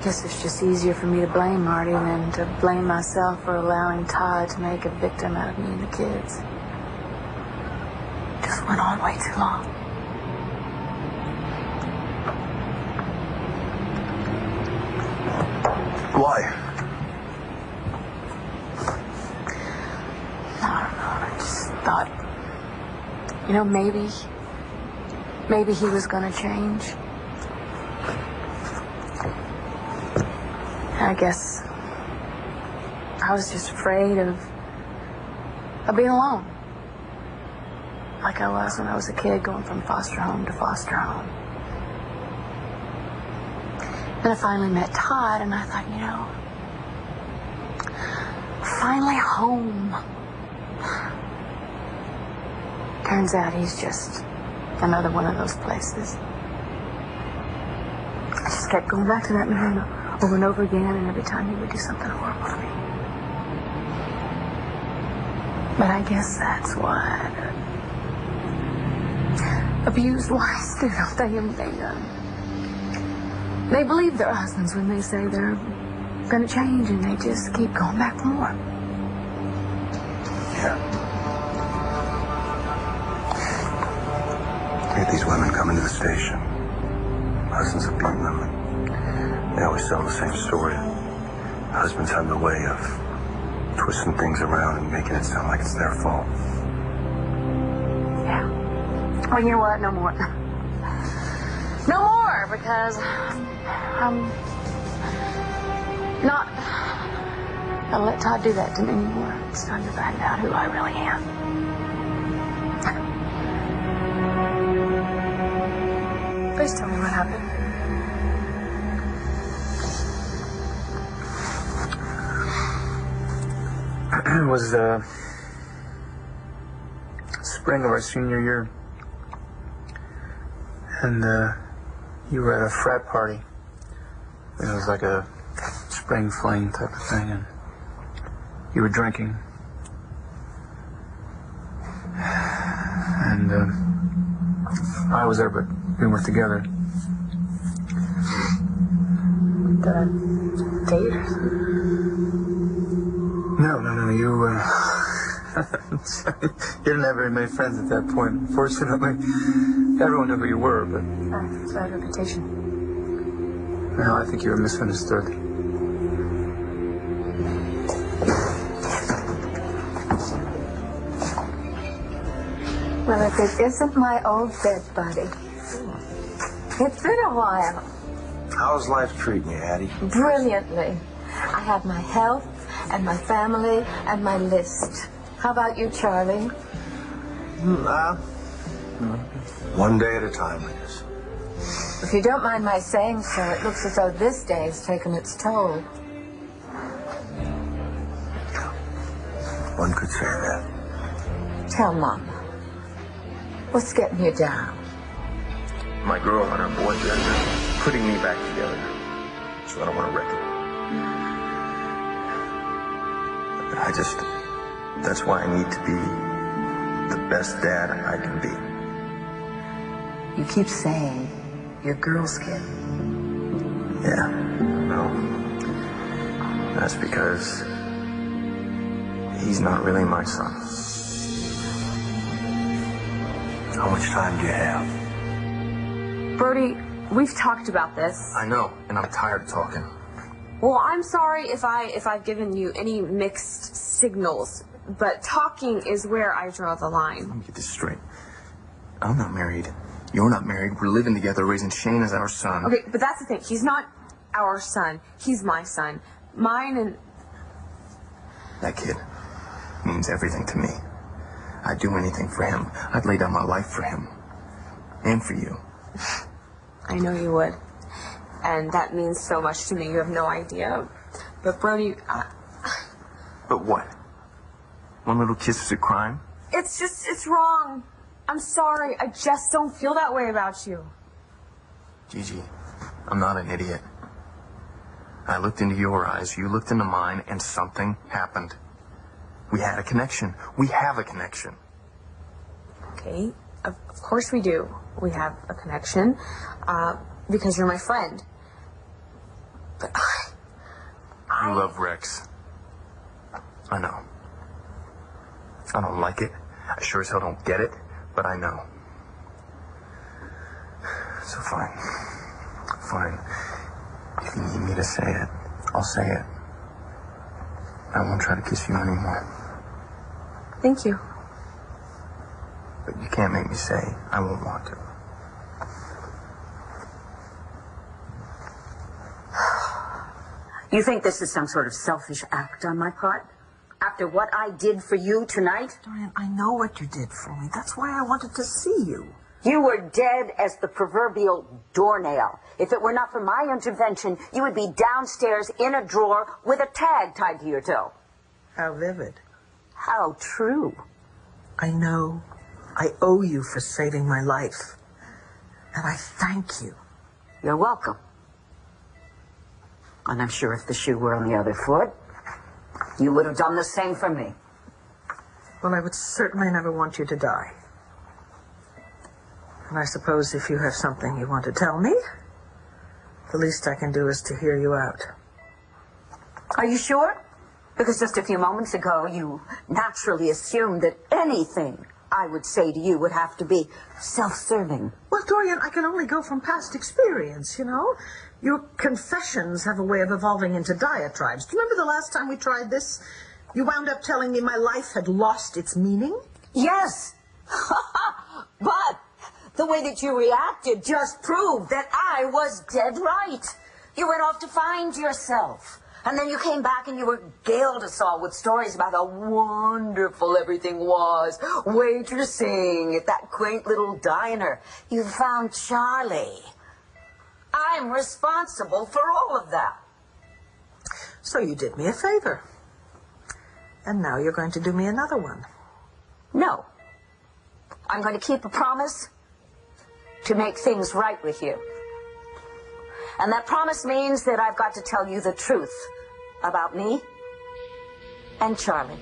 Guess it's just easier for me to blame Marty than to blame myself for allowing Todd to make a victim out of me and the kids. It just went on way too long. Why? I don't know. I just thought, you know, maybe he was going to change. I guess I was just afraid of being alone. Like I was when I was a kid going from foster home to foster home. Then I finally met Todd and I thought, you know, finally home. Turns out he's just another one of those places. I just kept going back to that man over and over again, and every time he would do something horrible to me. But I guess that's what abused wives do, don't they? They believe their husbands when they say they're gonna change, and they just keep going back for more. Yeah. We had these women come into the station. Husbands have beaten them. They always tell the same story. Husbands have the way of twisting things around and making it sound like it's their fault. Yeah. Well, you know what? No more. No more, because I'm not gonna let Todd do that to me anymore. It's time to find out who I really am. Please tell me what happened. It was spring of our senior year, and you were at a frat party. It was like a spring fling type of thing, and you were drinking. And I was there, but we weren't together. Did I date or something? No, you you didn't have very many friends at that point. Unfortunately, everyone knew who you were, but... It's bad reputation. No, I think you were misunderstood. Well, if it isn't my old bed buddy. It's been a while. How's life treating you, Hattie? Brilliantly. I have my health and my family and my list. How about you, Charlie? One day at a time, I guess. If you don't mind my saying so, it looks as though this day has taken its toll. One could say that. Tell Mama. What's getting you down? My girl and her boyfriend are putting me back together, so I don't want to wreck it. That's why I need to be the best dad I can be. You keep saying your girl's kid. Yeah, no. That's because he's not really my son. How much time do you have? Brody, we've talked about this. I know, and I'm tired of talking. Well, I'm sorry if I've given you any mixed signals, but talking is where I draw the line. Let me get this straight. I'm not married. You're not married. We're living together, raising Shane as our son. Okay, but that's the thing. He's not our son. He's my son. Mine and... That kid means everything to me. I'd do anything for him. I'd lay down my life for him. And for you. I know you would. And that means so much to me. You have no idea. But Brody... But what? One little kiss is a crime? It's wrong. I'm sorry. I just don't feel that way about you. Gigi, I'm not an idiot. I looked into your eyes, you looked into mine, and something happened. We had a connection. We have a connection. Okay. Of course we do. We have a connection. Because you're my friend. But You love Rex. I know. I don't like it. I sure as hell don't get it, but I know. So fine. Fine. If you need me to say it, I'll say it. I won't try to kiss you anymore. Thank you. But you can't make me say I won't want to. You think this is some sort of selfish act on my part? After what I did for you tonight? Dorian, I know what you did for me. That's why I wanted to see you. You were dead as the proverbial doornail. If it were not for my intervention, you would be downstairs in a drawer with a tag tied to your toe. How vivid. How true. I know. I owe you for saving my life. And I thank you. You're welcome. And I'm sure if the shoe were on the other foot, you would have done the same for me. Well, I would certainly never want you to die. And I suppose if you have something you want to tell me, the least I can do is to hear you out. Are you sure? Because just a few moments ago, you naturally assumed that anything I would say to you would have to be self-serving. Well, Dorian, I can only go from past experience, you know? Your confessions have a way of evolving into diatribes. Do you remember the last time we tried this? You wound up telling me my life had lost its meaning? Yes. But the way that you reacted just proved that I was dead right. You went off to find yourself. And then you came back and you regaled us all with stories about how wonderful everything was. Waitressing at that quaint little diner. You found Charlie. I'm responsible for all of that. So you did me a favor. And now you're going to do me another one. No. I'm going to keep a promise to make things right with you. And that promise means that I've got to tell you the truth about me and Charlie.